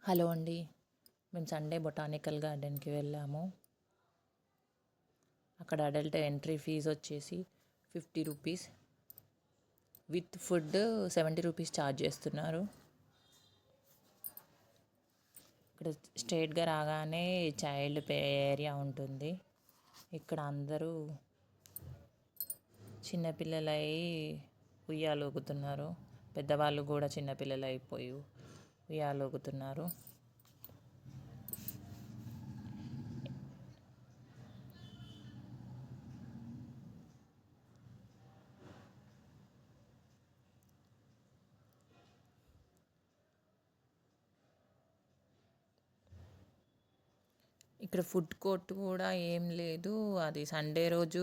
Hello అండి. మేము Sunday botanical గార్డెన్కి వెళ్ళాము. అక్కడ అడల్ట్ ఎంట్రీ ఫీజు వచ్చేసి 50 rupees, with food 70 rupees charge చేస్తున్నారు. ఇక్కడ స్ట్రైట్గా రాగానే చైల్డ్ ప్లే ఏరియా ఉంటుంది. ఇక్కడ అందరూ చిన్నపిల్లలై ఉయ్యాలూగుతున్నారు. పెద్దవాళ్ళు కూడా చిన్నపిల్లలు అయిపోయి ఉయ్యాలూగుతున్నారు. ఇక్కడ ఫుడ్ కోర్ట్ కూడా ఏం లేదు. అది సండే రోజు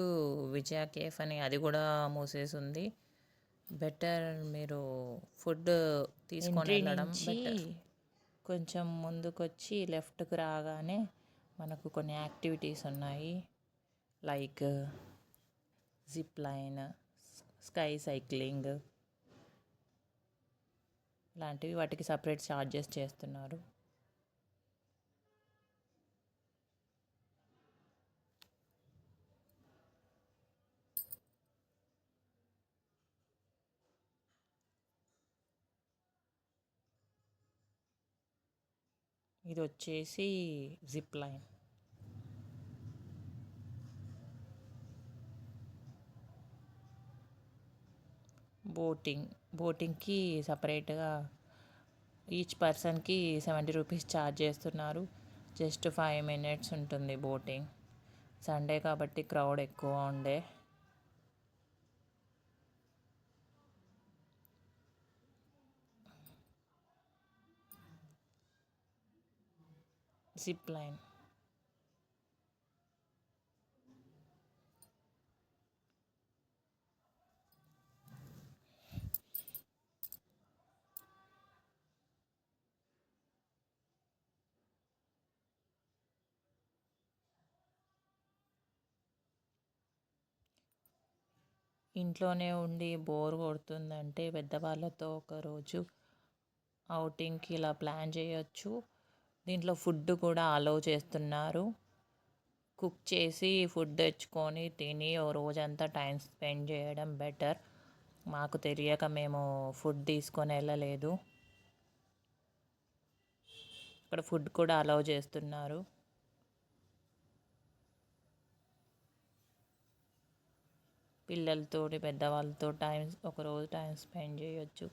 విజయ కేఫ్ అని అది కూడా మూసేసి ఉంది. బెటర్ మీరు ఫుడ్ తీసుకొని వెళ్ళడం బెటర్. కొంచెం ముందుకొచ్చి లెఫ్ట్కి రాగానే మనకు కొన్ని యాక్టివిటీస్ ఉన్నాయి. Like zip line, sky cycling లాంటివి. వాటికి సపరేట్ ఛార్జెస్ చేస్తున్నారు. ఇది వచ్చేసి జిప్ లైన్. బోటింగ్కి సపరేట్గా ఈచ్ పర్సన్కి 70 రూపీస్ ఛార్జ్ చేస్తున్నారు. జస్ట్ 5 మినిట్స్ ఉంటుంది బోటింగ్. సండే కాబట్టి క్రౌడ్ ఎక్కువ ఉండే. జిప్ లైన్ ఇంట్లోనే ఉండి బోర్ కొడుతుందంటే పెద్దవాళ్ళతో ఒకరోజు అవుటింగ్కి ఇలా ప్లాన్ చేయొచ్చు. దీంట్లో ఫుడ్ కూడా అలౌ చేస్తున్నారు. కుక్ చేసి ఫుడ్ తెచ్చుకొని తిని ఓ రోజంతా టైం స్పెండ్ చేయడం బెటర్. మాకు తెలియక మేము ఫుడ్ తీసుకొని వెళ్ళలేదు. ఇక్కడ ఫుడ్ కూడా అలౌ చేస్తున్నారు. పిల్లలతో పెద్దవాళ్ళతో ఒకరోజు టైం స్పెండ్ చేయొచ్చు.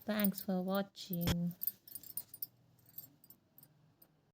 Thanks for watching.